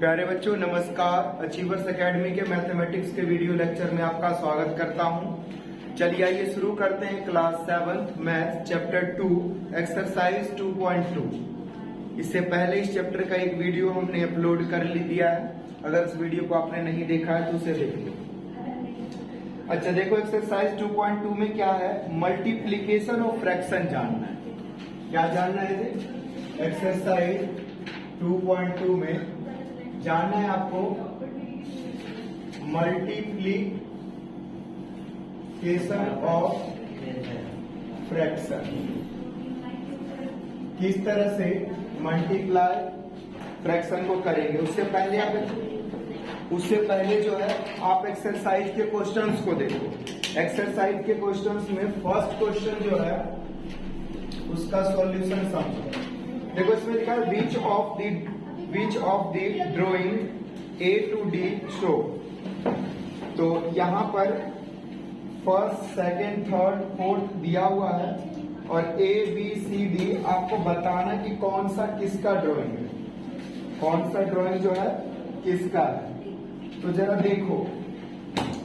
प्यारे बच्चों नमस्कार। अचीवर्स एकेडमी के मैथमेटिक्स के वीडियो लेक्चर में आपका स्वागत करता हूं। चलिए आइए शुरू करते हैं क्लास 7 मैथ चैप्टर 2 एक्सरसाइज 2.2। इससे पहले इस चैप्टर का एक वीडियो हमने अपलोड कर दिया है। अगर इस वीडियो को आपने नहीं देखा है तो उसे देख लो। अच्छा देखो, एक्सरसाइज 2.2 में क्या है, मल्टीप्लीकेशन ऑफ फ्रैक्शन जानना है। क्या जानना है? एक्सरसाइज 2.2 में जानना है आपको मल्टीप्लीकेशन ऑफ फ्रैक्शन। किस तरह से मल्टीप्लाई फ्रैक्शन को करेंगे। उससे पहले जो है आप एक्सरसाइज के क्वेश्चंस को देखो। एक्सरसाइज के क्वेश्चंस में फर्स्ट क्वेश्चन जो है उसका सॉल्यूशन समझो। देखो इसमें लिखा है which of the drawing A to D show. तो यहाँ पर फर्स्ट, सेकेंड, थर्ड, फोर्थ दिया हुआ है और A, B, C, D आपको बताना कि कौन सा किसका ड्राइंग है, कौन सा ड्राइंग जो है किसका है। तो जरा देखो,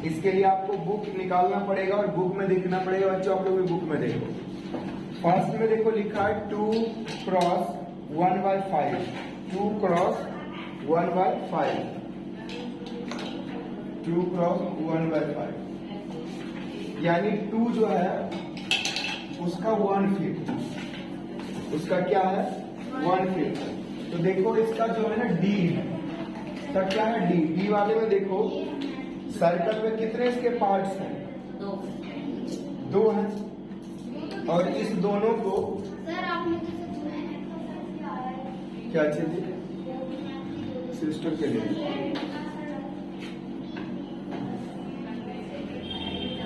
इसके लिए आपको बुक निकालना पड़ेगा और बुक में देखना पड़ेगा। बच्चों आप लोग बुक में देखो। फर्स्ट में देखो लिखा है 2 क्रॉस 1/5, 2 क्रॉस 1/5, 2 क्रॉस 1/5, यानी 2 जो है उसका 1/5, उसका क्या है 1/5। तो देखो इसका जो है ना D का क्या है, D वाले में देखो सर्कल में कितने इसके पार्ट्स हैं, 2 हैं। और इस दोनों को सर आपने क्या चाहिए सिस्टर के लिए,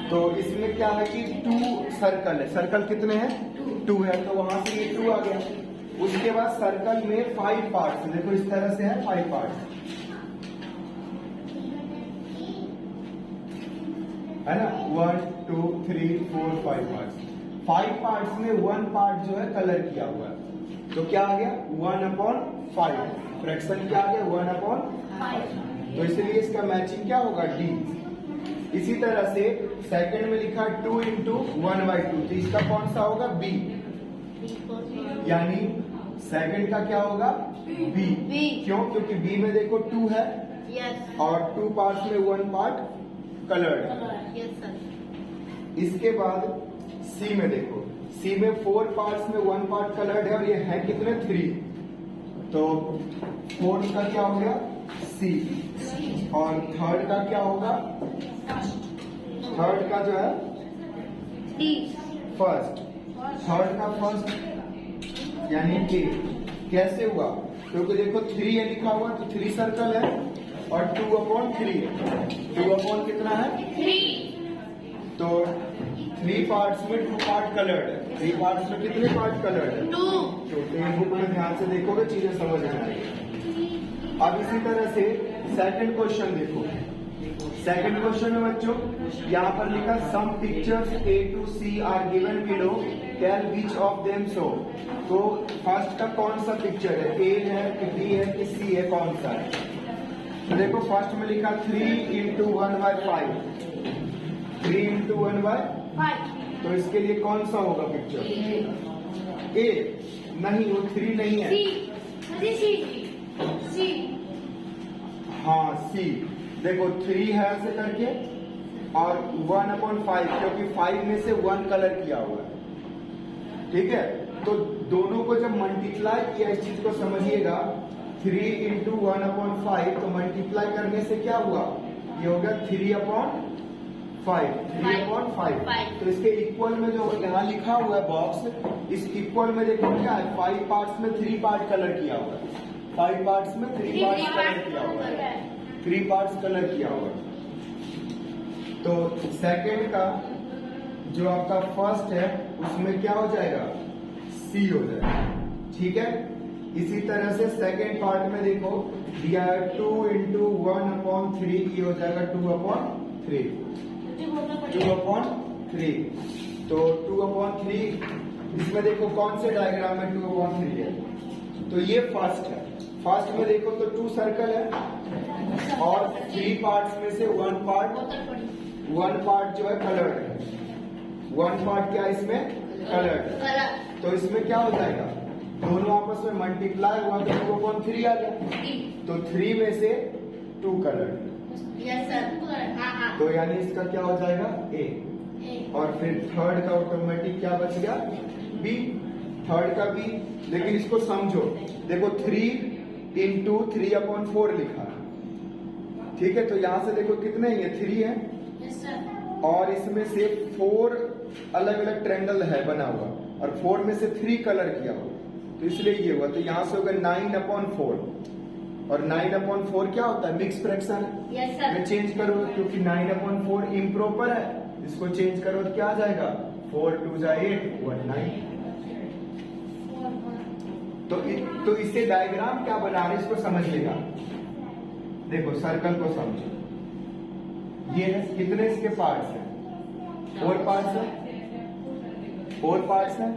तो इसमें क्या है कि 2 सर्कल है। सर्कल कितने हैं 2 है, तो वहां से ये 2 आ गया। उसके बाद सर्कल में 5 पार्ट्स, देखो इस तरह से है 5 पार्ट्स, है ना, 1 2 3 4 5 पार्ट्स। 5 पार्ट्स में 1 पार्ट जो है कलर किया हुआ है, तो क्या आ गया 1/5। फ्रैक्शन क्या आ गया 1/5। तो इसलिए इसका मैचिंग क्या होगा D। इसी तरह से सेकंड में लिखा 2 × 1/2, तो इसका कौन सा होगा B, यानी सेकंड का क्या होगा B। क्यों? क्योंकि B में देखो 2 है और 2 पार्ट्स में 1 पार्ट कलर्ड है। इसके बाद C में देखो, C में 4 पार्ट्स में 1 पार्ट कलर्ड है और ये है कितने 3, तो फोर्थ का क्या हो गया C। और थर्ड का क्या होगा, थर्ड का जो है फर्स्ट, थर्ड का फर्स्ट यानी A। कैसे हुआ? क्योंकि देखो 3 है लिखा हुआ, तो 3 सर्कल है और 2/3 है। 2 कितना है 3, तो 3 पार्ट्स में 2 पार्ट कलर्ड है। 3 पार्ट्स में कितने पार्ट कलर्ड है 2। तो बुक में ध्यान से देखोगे चीजें समझ में आएगी। अब इसी तरह से सेकंड क्वेश्चन देखो। सेकंड क्वेश्चन में बच्चों यहाँ पर लिखा some pictures A to C are given below, tell which of them show. तो फर्स्ट का कौन सा पिक्चर है, A है कि B है कि C है, कौन सा है। तो देखो फर्स्ट में लिखा 3 × 1/5, 3 × 1/5, तो इसके लिए कौन सा होगा पिक्चर A। नहीं, वो 3 नहीं है, C। हाँ C। देखो 3 है ऐसे करके और 1/5, क्योंकि 5 में से 1 कलर किया हुआ है। ठीक है, तो दोनों को जब मल्टीप्लाई किया, इस चीज को समझिएगा, 3 × 1/5, तो मल्टीप्लाई करने से क्या हुआ, ये हो गया 3/5। तो इसके इक्वल में जो यहाँ लिखा हुआ है बॉक्स, इस इक्वल में देखो क्या है, 5 पार्ट्स में 3 पार्ट कलर किया हुआ है। 5 पार्ट्स में 3 पार्ट्स कलर किया हुआ है, 3 पार्ट्स कलर किया हुआ है। तो सेकंड का जो आपका फर्स्ट है उसमें क्या हो जाएगा C हो जाएगा। ठीक है, इसी तरह से सेकंड पार्ट में देखो दिया है 2 × 1/3, ये हो जाएगा 2/3। तो 2/3 इसमें देखो कौन से डायग्राम में 2/3 है, तो ये फर्स्ट है। फर्स्ट में देखो तो 2 सर्कल है और 3 पार्ट्स में से 1 पार्ट जो है कलर्ड है। 1 पार्ट क्या इसमें कलर्ड है। तो इसमें क्या हो जाएगा, दोनों आपस में मल्टीप्लाई हुआ तो 2/3 आ गया। तो 3 में से 2 कलर्ड। Yes sir. तो यानी इसका क्या हो जाएगा A। और फिर थर्ड का ऑटोमेटिक क्या बच गया B। थर्ड का B। लेकिन इसको समझो, देखो 3 into 3/4 लिखा है, ठीक है। तो यहां से देखो कितने हैं, 3 है। Yes sir. और इसमें से 4 अलग अलग ट्रायंगल है बना हुआ और 4 में से 3 कलर किया हुआ, तो इसलिए ये हुआ। तो यहां से होगा 9/4 और 9/4 क्या होता है, मिक्स फ्रैक्शन है। Yes sir. मैं चेंज करो क्योंकि 9/4 इम्प्रॉपर है, इसको चेंज करो तो क्या आ जाएगा 4 2 8 1 9। तो इससे डायग्राम क्या बना रहे इसको समझ लेगा। देखो सर्कल को समझो, ये है कितने इसके पार्ट्स हैं, 4 पार्ट्स है। 4 पार्ट्स है।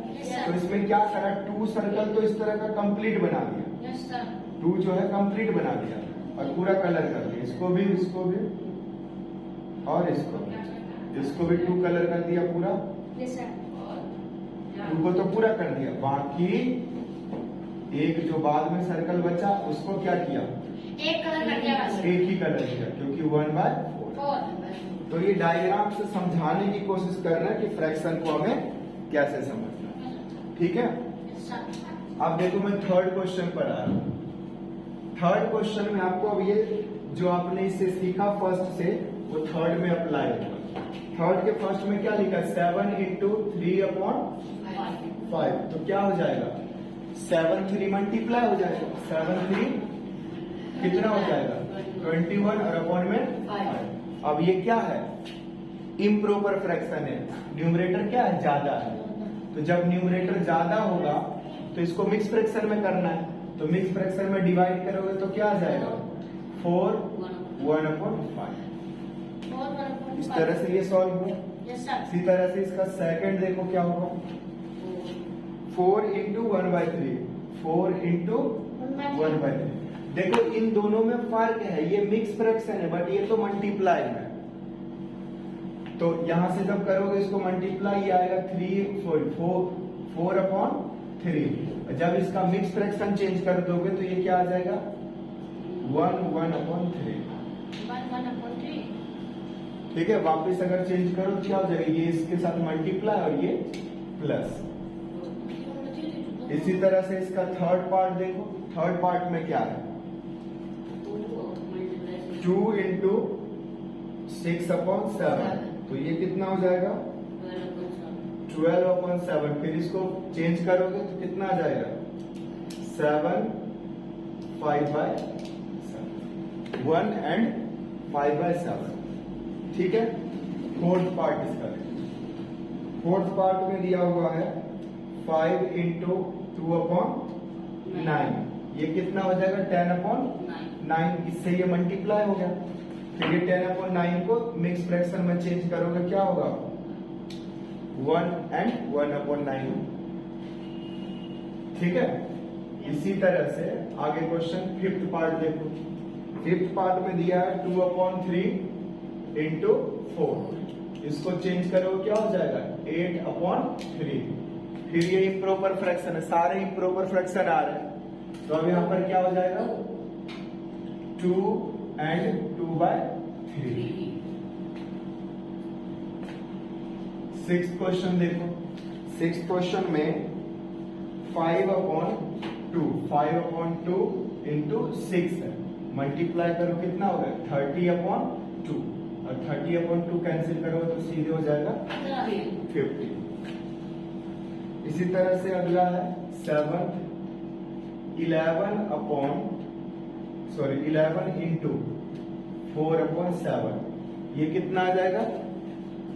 तो इसमें क्या करा, 2 सर्कल तो इस तरह का कंप्लीट बना दिया। Yes sir. 2 जो है कंप्लीट बना दिया और पूरा कलर कर दिया, इसको भी और इसको भी 2 कलर कर दिया पूरा। Yes sir. 2 को तो पूरा कर दिया, बाकी एक जो बाद में सर्कल बचा उसको क्या किया, एक कलर कर दिया बस। एक ही कलर किया क्योंकि 1/4। तो ये डायग्राम से समझाने की कोशिश कर रहे हैं कि फ्रैक्शन को हमें कैसे समझना है, ठीक है। Yes sir. अब देखो मैं थर्ड क्वेश्चन पर आ रहा हूं। थर्ड क्वेश्चन में आपको अब ये जो आपने इससे सीखा फर्स्ट से वो थर्ड में अप्लाई होगा। थर्ड के फर्स्ट में क्या लिखा, 7 into 3/5। तो क्या हो जाएगा, 7 3 मल्टीप्लाई हो जाएगा, 7 3 कितना हो जाएगा 21 और अपॉन में 5। अब ये क्या है, इम्प्रॉपर फ्रैक्शन है, न्यूमरेटर क्या है ज्यादा है। तो जब न्यूमरेटर ज्यादा होगा तो इसको मिक्स फ्रैक्शन में करना है, तो मिक्स फ्रैक्शन में डिवाइड करोगे तो क्या आ जाएगा 4 1/5। इस तरह से ये सॉल्व हुआ। Yes sir. इसी तरह से इसका सेकंड देखो क्या होगा, 4 into 1/3, 4 into 1/3। देखो इन दोनों में फर्क है, ये मिक्स फ्रैक्शन है बट ये तो मल्टीप्लाई है। तो यहां से जब करोगे इसको मल्टीप्लाई, ये आएगा 4/3। जब इसका मिक्स फ्रैक्शन चेंज कर दोगे तो ये क्या आ जाएगा 1/3। ठीक है। वापस अगर चेंज करो तो क्या हो जाएगा, ये इसके साथ मल्टीप्लाई और ये प्लस। इसी तरह से इसका थर्ड पार्ट देखो, थर्ड पार्ट में क्या है 2 into 6/7। तो ये कितना हो जाएगा 12/7। फिर इसको चेंज करोगे तो कितना आ जाएगा 7 5/7, 1 and 5/7। ठीक है। फोर्थ पार्ट इसका, फोर्थ पार्ट में दिया हुआ है 5 into 2/9। ये कितना हो जाएगा 10/9। इससे ये मल्टीप्लाई हो गया। फिर ये 10/9 को मिक्स फ्रैक्शन में चेंज करोगे क्या होगा 1 and 1/9। ठीक है। इसी तरह से आगे क्वेश्चन फिफ्थ पार्ट देखो। फिफ्थ पार्ट में दिया है 2/3 into 4। इसको चेंज करोगे क्या हो जाएगा 8/3। फिर ये इम्प्रॉपर फ्रैक्शन है, सारे इम्प्रॉपर फ्रैक्शन आ रहे हैं। तो अब यहां पर क्या हो जाएगा 2 and 2/3। सिक्स्थ क्वेश्चन देखो। सिक्स्थ क्वेश्चन में 5/2 into 6 है। मल्टीप्लाई करो कितना होगा 30/2 और 30/2 कैंसिल करो तो सीधे हो जाएगा 50। इसी तरह से अगला है 11 into 4/7। ये कितना आ जाएगा,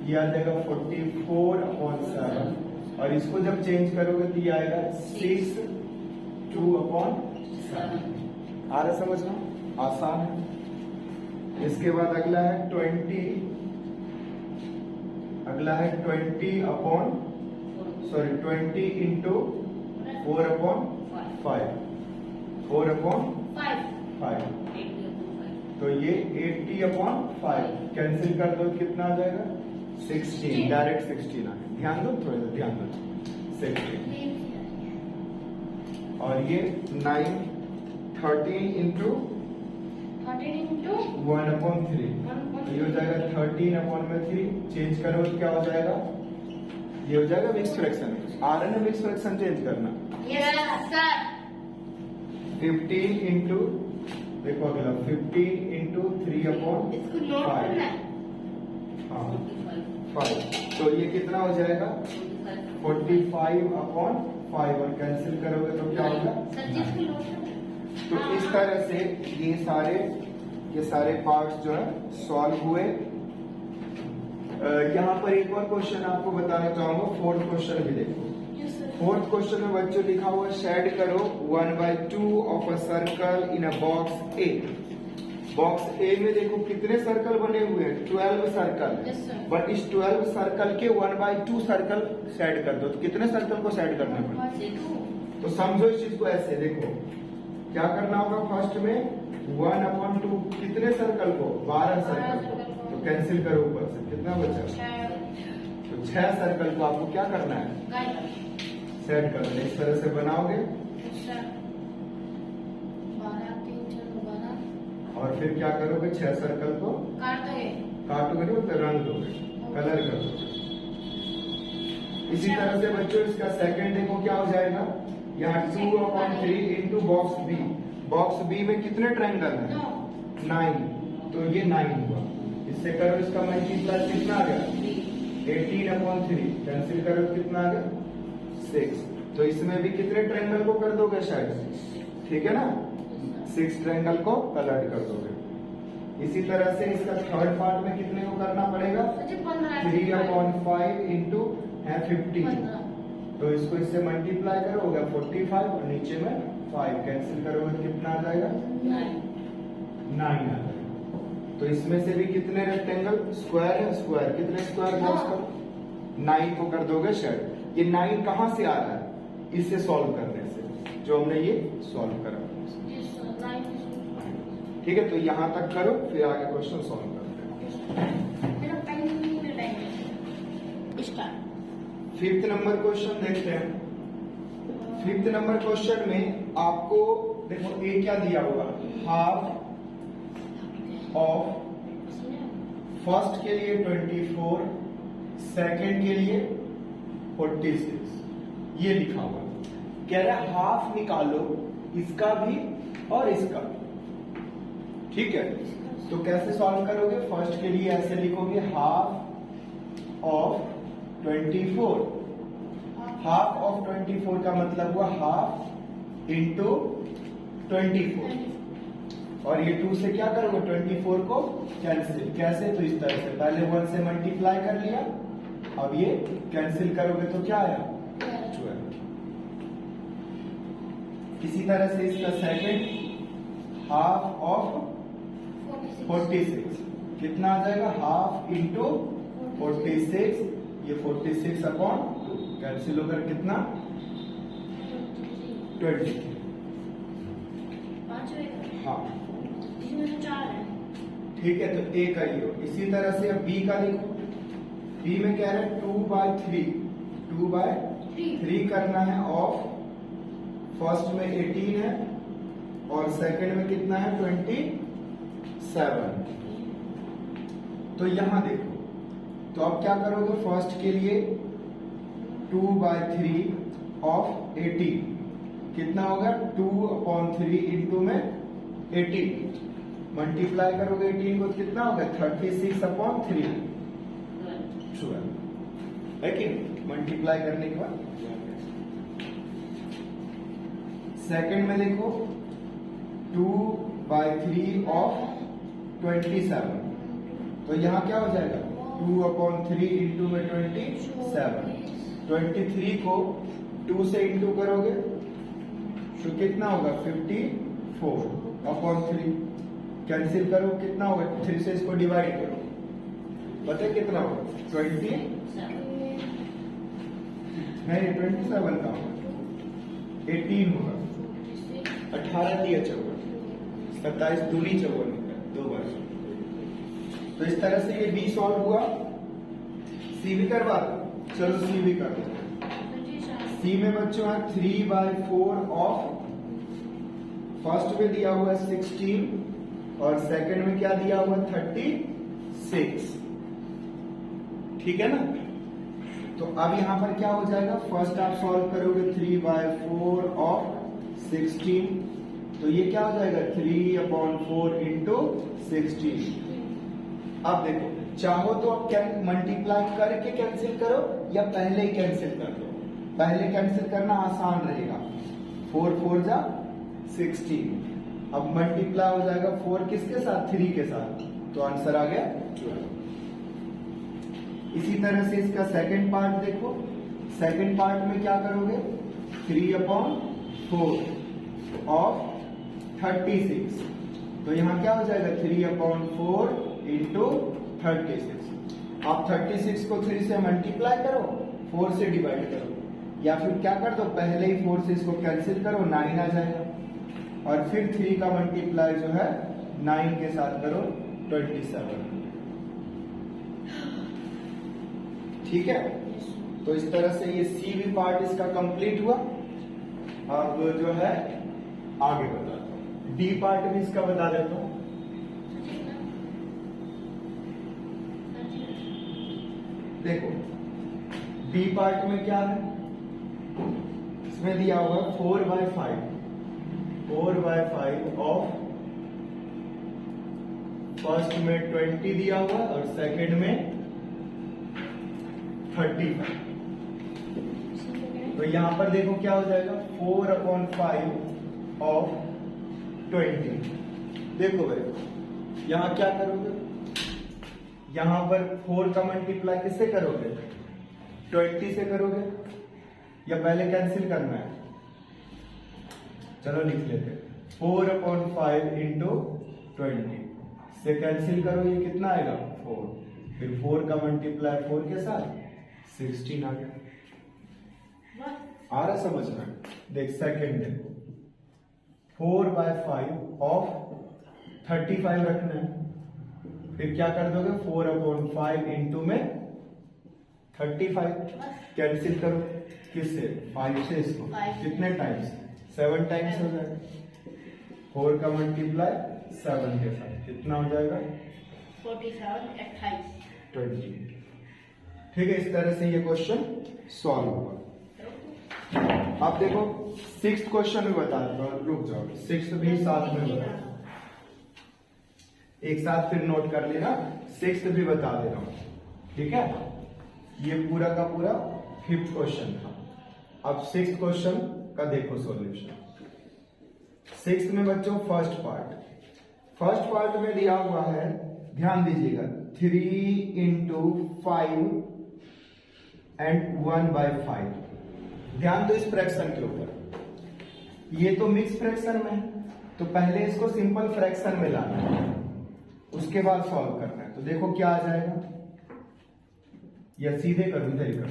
ये आ जाएगा 44/7। और इसको जब चेंज करोगे तो ये आएगा 6 2/7। आ रहा समझना, आसान है। इसके बाद अगला है 20 into 4/5। 5 4/5। तो ये 80/5 कैंसिल कर दो, कितना आ जाएगा 16, डायरेक्ट 16 आ गया। ध्यान दो, थोड़ा सा ध्यान दो, 16। और ये 9 13 इंटू 13 into 1/3, ये हो जाएगा 13/3। चेंज करो तो क्या हो जाएगा, ये हो जाएगा mix fraction. Are an mix fraction change करना। yes sir 15 इंटू, देखो अगला 15 इंटू 3/5। इसको नोट करना है हाँ 5, तो ये कितना हो जाएगा 45/5। और कैंसिल करोगे तो क्या होगा सर जी इसको नोट करना है। तो इस तरह से ये सारे पार्ट्स जो है सॉल्व हुए। यहाँ पर एक और क्वेश्चन आपको बताना चाहूंगा, फोर्थ क्वेश्चन भी देखो। yes sir फोर्थ क्वेश्चन में बच्चों लिखा हुआ शेड करो 1/2 of a circle in a box A. Box A में देखो कितने सर्कल बने हुए हैं, 12 सर्कल। Yes, sir. बट इस 12 सर्कल के 1/2 सर्कल शेड कर दो, तो कितने सर्कल को शेड करना पड़ेगा। तो समझो इस चीज को ऐसे, देखो क्या करना होगा, फर्स्ट में 1/2 कितने सर्कल को, 12 सर्कल को। तो कैंसिल करो ऊपर से, कितना बचा, तो 6 सर्कल को आपको क्या करना है, सेट करना है। इस तरह से बनाओगे और फिर क्या करोगे, 6 सर्कल को काटोगे, नहीं मतलब रंग दोगे, कलर कर दोगे। इसी तरह से बच्चों इसका सेकंड देखो क्या हो जाएगा, यहाँ 2/3 into box B. Box B में कितने ट्रायंगल है, 9, तो ये 9 हुआ। इससे करो इसका मल्टीप्लाई, कितना आ गया 18/3। कैंसिल करो कितना आ गया 6। तो इसमें भी कितने ट्रायंगल को कर दोगे शायद, ठीक है ना, 6 ट्रायंगल को कलर कर दोगे। इसी तरह से इसका थर्ड पार्ट में कितने को करना पड़ेगा, 3/5 इंटू 15। तो इसको इससे मल्टीप्लाई करो, होगा 45 और नीचे में 5। कैंसिल करोगे कितना आ जाएगा 9 आ जाएगा। तो इसमें से भी कितने रेक्टेंगल, स्क्वायर है, स्क्वायर कितने स्क्वायर बॉक्स का 9 को कर दोगे शेड। ये 9 कहां से आ रहा है, इससे सॉल्व करने से, जो हमने ये सॉल्व करा। ठीक है, तो यहां तक करो, फिर आगे क्वेश्चन सॉल्व करते हैं। फिफ्थ नंबर क्वेश्चन देखते हैं। फिफ्थ नंबर क्वेश्चन में आपको देखो ए क्या दिया होगा, हाफ ऑफ फर्स्ट के लिए 24, सेकंड के लिए 46, ये लिखा हुआ। कह रहा है हाफ निकालो इसका भी और इसका भी, ठीक है। तो कैसे सॉल्व करोगे, फर्स्ट के लिए ऐसे लिखोगे हाफ ऑफ 24। हाफ ऑफ 24 का मतलब हुआ हाफ इंटू 24। और ये 2 से क्या करोगे, 24 को कैंसिल। कैसे, तो इस तरह से पहले 1 से मल्टीप्लाई कर लिया, अब ये कैंसिल करोगे तो क्या आया 12। इसी तरह से इसका सेकंड हाफ ऑफ 46 कितना आ जाएगा, हाफ इंटू 46, ये 46/2 कैंसिल होकर कितना 20। हाँ ठीक है, तो ए का ये हो। इसी तरह से अब बी का लिखो। बी में कह रहे हैं 2/3 करना है। ऑफ फर्स्ट में 18 है और सेकंड में कितना है 27। तो यहां देखो, तो अब क्या करोगे, फर्स्ट के लिए 2/3 ऑफ 18 कितना होगा 2/3 इंटू में 18, मल्टीप्लाई करोगे 18 को कितना होगा 36/3, 12 है कि मल्टीप्लाई करने के बाद। सेकंड में देखो 2/3 ऑफ 27, तो यहां क्या हो जाएगा 2/3 इंटू में 27। 23 को 2 से इंटू करोगे तो कितना होगा 54/3। कैंसिल करो कितना होगा, 3 से इसको डिवाइड करो, बताए कितना होगा 20 नहीं 27 का होगा 18 होगा 18 दिया 54, 27 दूनी 54 होता है, 2 बार। तो इस तरह से ये बी सॉल्व हुआ। सी भी करवा दो, चलो सी भी कर दो। सी में बच्चों है 3/4 ऑफ, फर्स्ट में दिया हुआ है 16 और सेकंड में क्या दिया हुआ है 36, ठीक है ना। तो अब यहां पर क्या हो जाएगा, फर्स्ट आप सॉल्व करोगे 3/4 ऑफ 16, तो ये क्या हो जाएगा 3/4 इंटू 16। अब देखो, चाहो तो आप मल्टीप्लाई करके कैंसिल करो या पहले ही कैंसिल कर दो। पहले कैंसिल करना आसान रहेगा, 4 4 जा 16। अब मल्टीप्लाई हो जाएगा 4 किसके साथ, 3 के साथ, तो आंसर आ गया 12। इसी तरह से इसका सेकंड पार्ट देखो, सेकंड पार्ट में क्या करोगे 3/4 ऑफ 36, तो यहां क्या हो जाएगा 3/4 इंटू 36। आप 36 को 3 से मल्टीप्लाई करो, 4 से डिवाइड करो, या फिर क्या कर दो पहले ही 4 से इसको कैंसिल करो, 9 आ जाएगा, और फिर 3 का मल्टीप्लाई जो है 9 के साथ करो 27, ठीक है। तो इस तरह से ये सी भी पार्ट इसका कंप्लीट हुआ। अब जो है आगे बताता हूं, डी पार्ट भी इसका बता देता हूं। देखो डी पार्ट में क्या है, इसमें दिया हुआ 4/5 ऑफ, फर्स्ट में 20 दिया हुआ और सेकंड में 35। तो यहां पर देखो क्या हो जाएगा 4/5 ऑफ 20। देखो भाई यहां क्या करोगे, यहां पर 4 का मल्टीप्लाई किससे करोगे, 20 से करोगे, या पहले कैंसिल करना है। चलो लिख लेते, 4/5 इंटू 20 से कैंसिल करो, ये कितना आएगा 4, फिर 4 का मल्टीप्लाई 4 के साथ 16 आ गया। आ रहा समझ में, देख सेकंड देखो 4/5 ऑफ 35 रखना है, फिर क्या कर दोगे 4/5 इंटू में 35, कैंसिल करो किससे 5 से, इसको कितने टाइम्स 7 टाइम्स हो जाएगा, 4 का मल्टीप्लाई 7 के साथ कितना हो जाएगा 47 20, ठीक है। इस तरह से ये क्वेश्चन सॉल्व हुआ। अब देखो 6th क्वेश्चन भी बता देता हूं, रुक जाओ, 6th भी साथ में बता, एक साथ फिर नोट कर लेना, 6th भी बता दे रहा हूं, ठीक है। ये पूरा का पूरा 5th क्वेश्चन था। अब 6th क्वेश्चन का देखो सॉल्यूशन। 6th में बच्चों फर्स्ट पार्ट में दिया हुआ है, ध्यान दीजिएगा 3 इंटू 5 एंड 1/5। ध्यान दो इस फ्रैक्शन के ऊपर, ये तो मिक्स फ्रैक्शन में है, तो पहले इसको सिंपल फ्रैक्शन में लाना है, उसके बाद सॉल्व करना है। तो देखो क्या आ जाएगा, या सीधे करूं, इधर ही कर दो,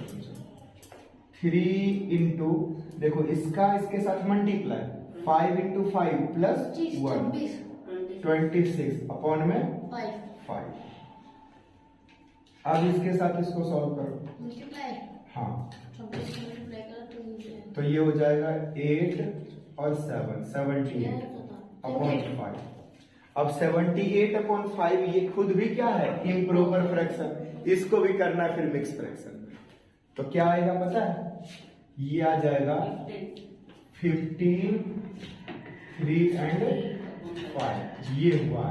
3 इंटू, देखो इसका इसके साथ मल्टीप्लाई, 5 इंटू 5 प्लस 1 26 अपॉन में 5। अब इसके साथ इसको सॉल्व करो, हाँ, तो ये हो जाएगा 8 और 7 78 अपॉन 5। अब 78/5 ये खुद भी क्या है इम्प्रॉपर फ्रैक्शन, इसको भी करना है फिर मिक्स फ्रैक्शन। तो क्या आएगा पता है, ये आ जाएगा 15 3 एंड 5, ये हुआ,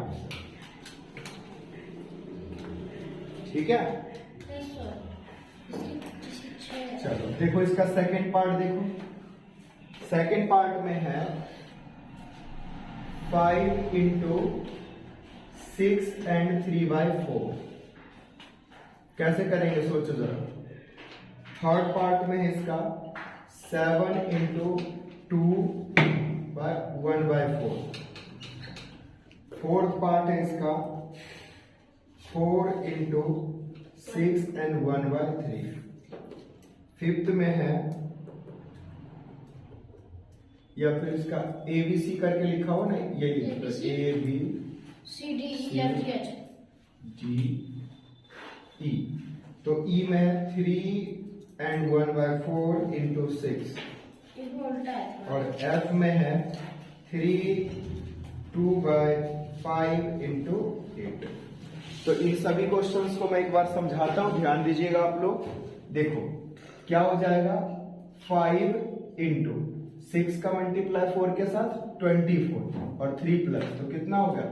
ठीक है। चलो देखो इसका सेकंड पार्ट देखो, सेकंड पार्ट में है 5 इंटू 6 एंड 3/4। कैसे करेंगे सोचो जरा। थर्ड पार्ट में है इसका 7 इंटू 2/1/4। फोर्थ पार्ट है इसका 4 इंटू 6 एंड 1/3। फिफ्थ में है या फिर इसका ABC करके लिखा हो ना, यही CDEFGH। ABCDE। तो E में है 3 and 1/4 into 6, इसमें उल्टा है। और F में है 3 2/5 into 8। तो इन सभी क्वेश्चंस को मैं एक बार समझाता हूं, ध्यान दीजिएगा आप लोग। देखो क्या हो जाएगा, 5 into 6 का मल्टीप्लाई 4 के साथ 24 और 3 प्लस, तो कितना हो गया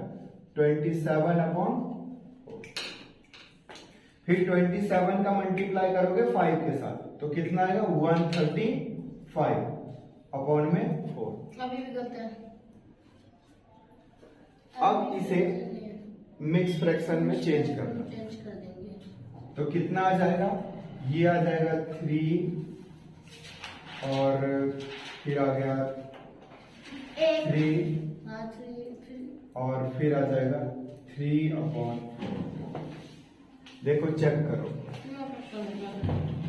27/4। फिर 27 का मल्टीप्लाई करोगे 5 के साथ तो कितना आएगा 135/4। अभी भी गलत है। अब इसे मिक्स फ्रैक्शन में चेंज करना, चेंज कर देंगे। तो कितना आ जाएगा, ये आ जाएगा 3 और फिर आ गया 3 और फिर आ जाएगा 3/4। देखो चेक करो,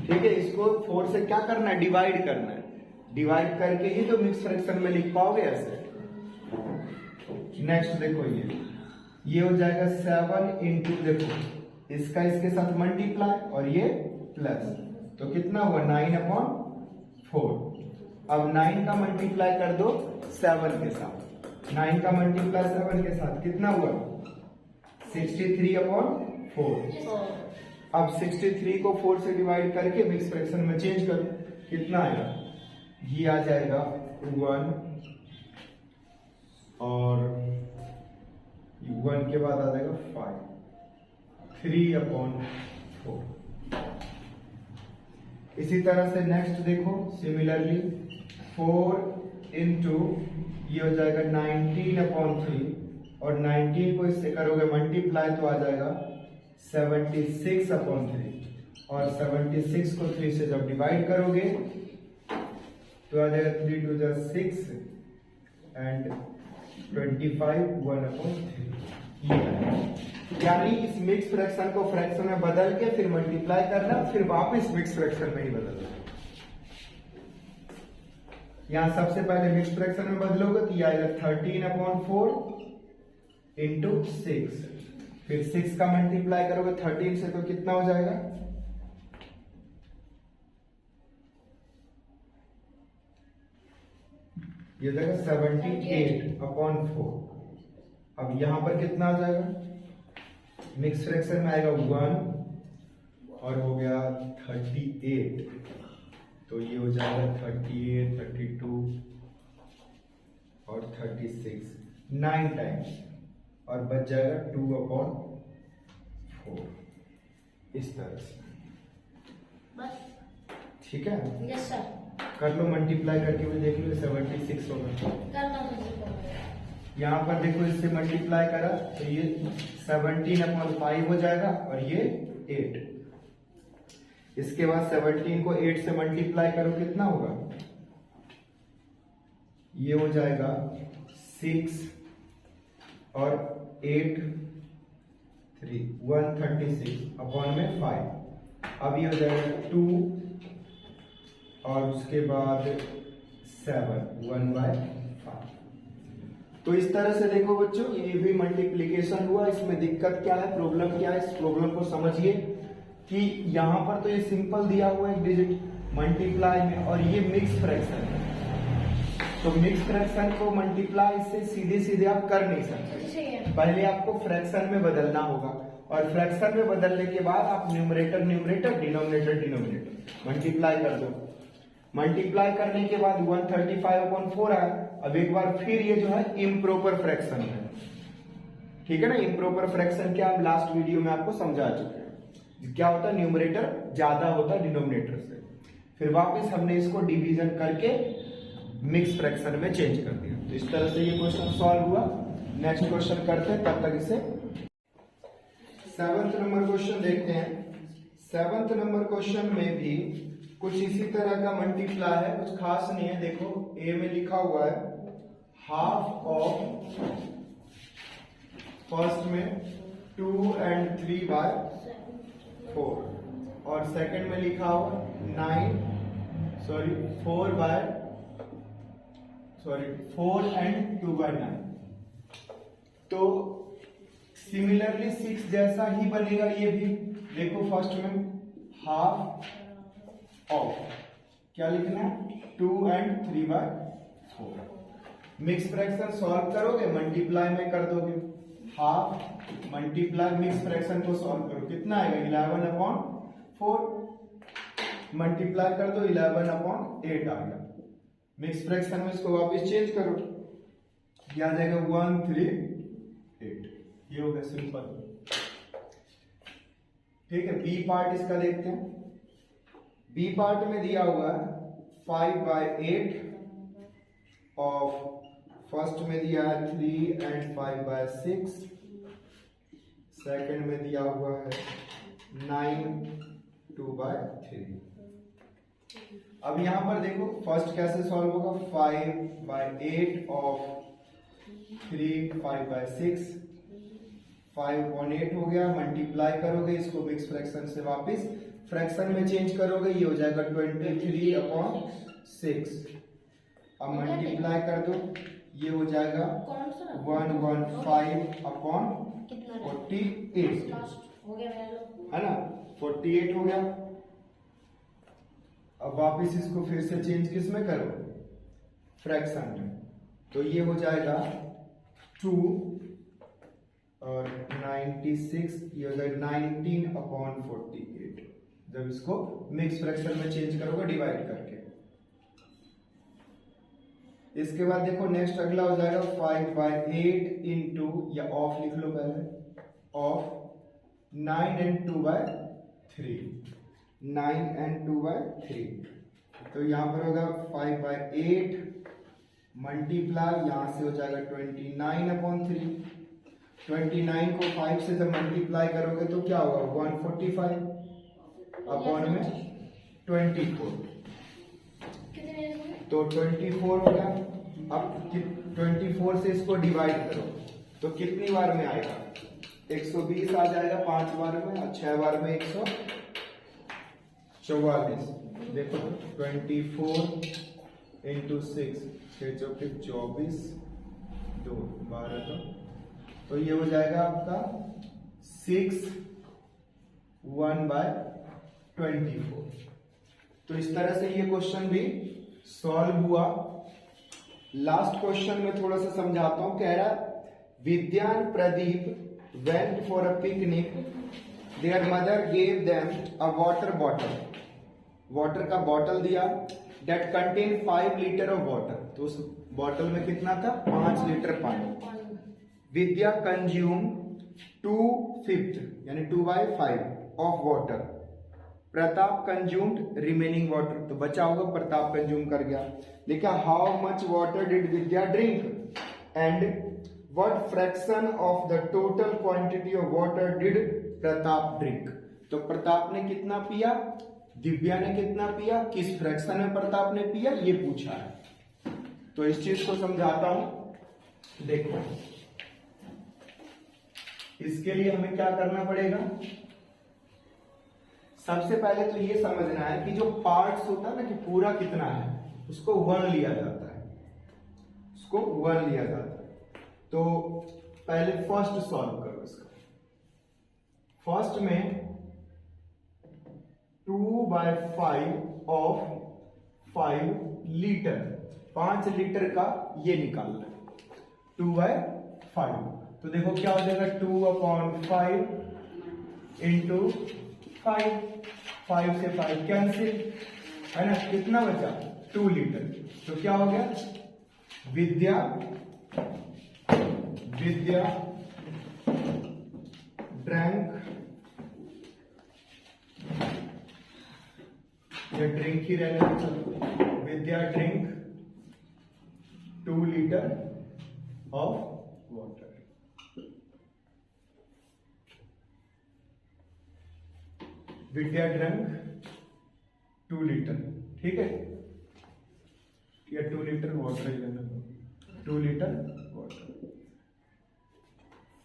ठीक है। इसको 4 से क्या करना है, डिवाइड करना है। डिवाइड करके ही तो मिक्स फ्रैक्शन में लिख पाओगे ऐसे। नेक्स्ट देखो ये हो जाएगा 7 इंटू, देखो इसका इसके साथ मल्टीप्लाई और ये प्लस, तो कितना हुआ 9/4। अब 9 का मल्टीप्लाई कर दो 7 के साथ, 9 का मल्टीप्लाई 7 के साथ कितना हुआ 63/4। अब 63 को 4 से डिवाइड करके मिक्स फ्रैक्शन में चेंज करो, कितना आएगा, ये आ जाएगा 1 और 1 के बाद आ जाएगा 5, 3/4। इसी तरह से नेक्स्ट देखो, सिमिलरली 4 इंटू ये हो जाएगा 19/3 और 19 को इससे करोगे मल्टीप्लाई तो आ जाएगा 76/3 और 76 को 3 से जब डिवाइड करोगे तो आ जाएगा 3 2 6 एंड 25 1/3। यानी इस मिक्स फ्रैक्शन को फ्रैक्शन में बदल के फिर मल्टीप्लाई करना, फिर वापस मिक्स फ्रैक्शन में ही बदलना। यहां सबसे पहले मिक्स फ्रैक्शन में बदलोगे तो ये आएगा 13/4 इंटू 6, फिर 6 का मल्टीप्लाई करोगे 13 से तो कितना हो जाएगा, ये हो जाएगा 78/4। अब यहां पर कितना आ जाएगा, मिक्स फ्रैक्शन में आएगा 1 और हो गया 38, तो ये हो जाएगा 38 32 और 36 9 टाइम्स और बच जाएगा 2/4 इस तरह से। बस ठीक है, यस सर। कर लो मल्टीप्लाई करके भी देख लो, 76 होगा। यहाँ पर देखो इससे मल्टीप्लाई करा तो ये 17/5 हो जाएगा और ये 8। इसके बाद 17 को 8 से मल्टीप्लाई करो कितना होगा, ये हो जाएगा 6 और 8 3 136/5। अब ये हो जाएगा 2 और उसके बाद 7 1/5। तो इस तरह से देखो बच्चों, ये भी मल्टीप्लिकेशन हुआ। इसमें दिक्कत क्या है, प्रॉब्लम क्या है, इस प्रॉब्लम को समझिए कि यहां पर तो ये सिंपल दिया हुआ है डिजिट मल्टीप्लाई में, और ये मिक्स फ्रैक्शन है। तो मिक्स फ्रैक्शन को मल्टीप्लाई से सीधे सीधे आप कर नहीं सकते, पहले आपको फ्रैक्शन में बदलना होगा, और फ्रैक्शन में बदलने के बाद आप numerator numerator denominator denominator multiply कर दो। मल्टीप्लाई करने के बाद 135/4 आया। अब एक बार फिर ये जो है इम्प्रॉपर फ्रैक्शन है, ठीक है ना। इम्प्रॉपर फ्रैक्शन क्या, हम लास्ट वीडियो में आपको समझा चुके हैं। क्या होता है, न्यूमरेटर ज्यादा होता है डिनोमिनेटर से, फिर वापस हमने इसको डिवीजन करके मिक्स फ्रैक्शन में चेंज कर दिया। तो इस तरह से ये क्वेश्चन सॉल्व हुआ। नेक्स्ट क्वेश्चन करते हैं, तब तक इसे 7th नंबर क्वेश्चन देखते हैं। 7th नंबर क्वेश्चन में भी कुछ इसी तरह का मल्टीप्लाई है, कुछ खास नहीं है। देखो ए में लिखा हुआ है हाफ ऑफ, फर्स्ट में 2 and 3/4 और सेकंड में लिखा हुआ 4/6 4 and 2/9। तो सिमिलरली 6 जैसा ही बनेगा ये भी। देखो फर्स्ट में हाफ ऑफ क्या लिखना है 2 and 3/4। मिक्स फ्रैक्शन सॉल्व करोगे मल्टीप्लाई में कर दोगे, हाफ मल्टीप्लाई मिक्स फ्रैक्शन को सॉल्व करो कितना आएगा 11/4 मल्टीप्लाई कर दो 11/8 आ गया। मिक्स फ्रैक्शन में इसको वापस चेंज करो, ये आ जाएगा 138। ये हो गया सिंपल। ठीक है, बी पार्ट इसका देखते हैं। बी पार्ट में दिया हुआ है 5/8 ऑफ, फर्स्ट में दिया है 3 and 5/6, सेकंड में दिया हुआ है 9 2/3। अब यहां पर देखो फर्स्ट कैसे सॉल्व होगा 5/8 ऑफ 3 5/6, 5/8 हो गया। मल्टीप्लाई करोगे इसको मिक्स फ्रैक्शन से वापस फ्रैक्शन में चेंज करोगे, ये हो जाएगा 23/6। अब मल्टीप्लाई कर दो, ये हो जाएगा 115/48 है ना, 48 हो गया। अब वापस इसको फिर से चेंज किस में करो फ्रैक्शन में, तो ये हो जाएगा 2 और 96, ये हो जाएगा 19/48 जब इसको मिक्स फ्रैक्शन में चेंज करोगे डिवाइड करके। इसके बाद देखो नेक्स्ट अगला हो जाएगा 5/8 इंटू, या ऑफ लिख लो पहले, ऑफ 9 and 2/3, 9 and 2/3। तो यहां पर होगा 5/8 मल्टीप्लाई, यहां से हो जाएगा 29/3। 29 को 5 से जब मल्टीप्लाई करोगे तो क्या होगा 145 अपॉन में 24, तो 24 हो गया। अब 24 से इसको डिवाइड करो तो कितनी बार में आएगा 120 आ जाएगा 5 बार में, और 6 बार में 144। देखो 24 इंटू 6, 6 चौके 24, 2 12, तो ये हो जाएगा आपका 6 1/24। तो इस तरह से ये क्वेश्चन भी सॉल्व हुआ। लास्ट क्वेश्चन में थोड़ा सा समझाता हूं। कह रहा Vidya and Pradeep went for a picnic, their mother gave them a water bottle, water का बॉटल दिया, that contain 5 litre of water, तो उस बॉटल में कितना था 5 लीटर पानी। विद्या कंज्यूम 2/5 यानी 2/5 of water, Pratap consumed remaining water, तो बचा होगा प्रताप कंज्यूम कर गया। लिखा how much water did Vidya drink and what fraction of the total quantity of water did Pratap drink, तो प्रताप ने कितना पिया, दिव्या ने कितना पिया, किस फ्रैक्शन में प्रताप ने पिया, ये पूछा है। तो इस चीज को समझाता हूं। देखो इसके लिए हमें क्या करना पड़ेगा, सबसे पहले तो ये समझना है कि जो पार्ट्स होता है ना कि पूरा कितना है, उसको 1 लिया जाता है, उसको 1 लिया जाता है। तो पहले फर्स्ट सॉल्व करो इसका। फर्स्ट में 2/5 ऑफ 5 लीटर, 5 लीटर का ये निकालना है 2/5। तो देखो क्या हो जाएगा 2/5 इंटू 5 से 5 कैंसिल है ना, कितना बचा 2 लीटर। तो क्या हो गया विद्या ड्रैंक, या ड्रिंक ही रहने दो चलो, Vidya drink 2 litre of water. Vidya drunk 2 litre, ठीक है, या 2 लीटर वाटर ही लेना, 2 लीटर वाटर।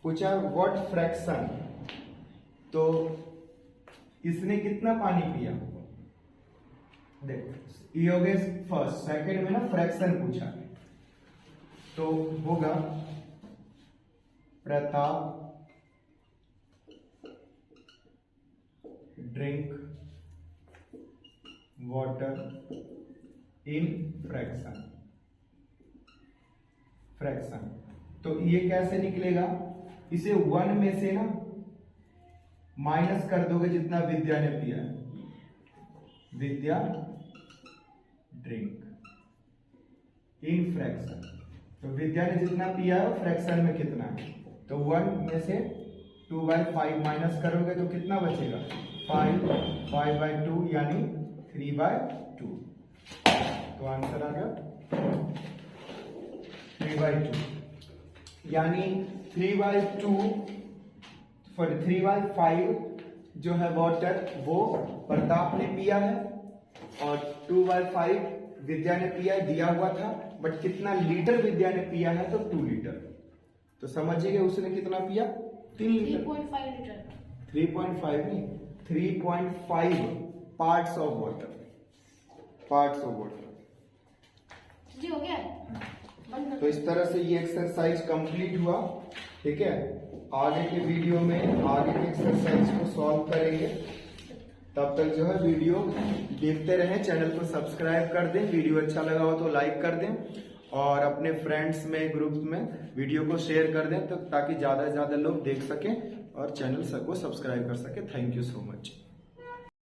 पूछा व्हाट फ्रैक्शन, तो इसने कितना पानी पिया, देखो ये हो गया फर्स्ट, सेकंड में ना फ्रैक्शन पूछा, तो होगा Pratap drink water in fraction. तो ये कैसे निकलेगा, इसे 1 में से ना माइनस कर दोगे जितना विद्या ने पिया है, विद्या ड्रिंक इन फ्रैक्शन। तो विद्या ने जितना पिया है फ्रैक्शन में कितना है, तो 1 में से 2/5 माइनस करोगे तो कितना बचेगा, 5/2 यानी 3/2। तो आंसर आ गया 3/2, यानी 3/5 जो है वाटर वो प्रताप ने पिया है और 2/5 विद्या ने पिया है, दिया हुआ था। बट कितना लीटर विद्या ने पिया है, तो 2 लीटर। तो समझिए उसने कितना पिया, 3 लीटर। 3.5 लीटर। 3.5 नहीं, 3.5 parts of water, parts of water. जी हो गया। तो इस तरह से ये एक्सरसाइज कंप्लीट हुआ। ठीक है, आगे के वीडियो में आगे के एक्सरसाइज को सॉल्व करेंगे। तब तक जो है वीडियो देखते रहें, चैनल को सब्सक्राइब कर दें, वीडियो अच्छा लगा हो तो लाइक कर दें और अपने फ्रेंड्स में ग्रुप्स में वीडियो को शेयर कर दें, तो ताकि ज्यादा से ज्यादा लोग देख सकें और चैनल को सब्सक्राइब कर सके। Thank you so much.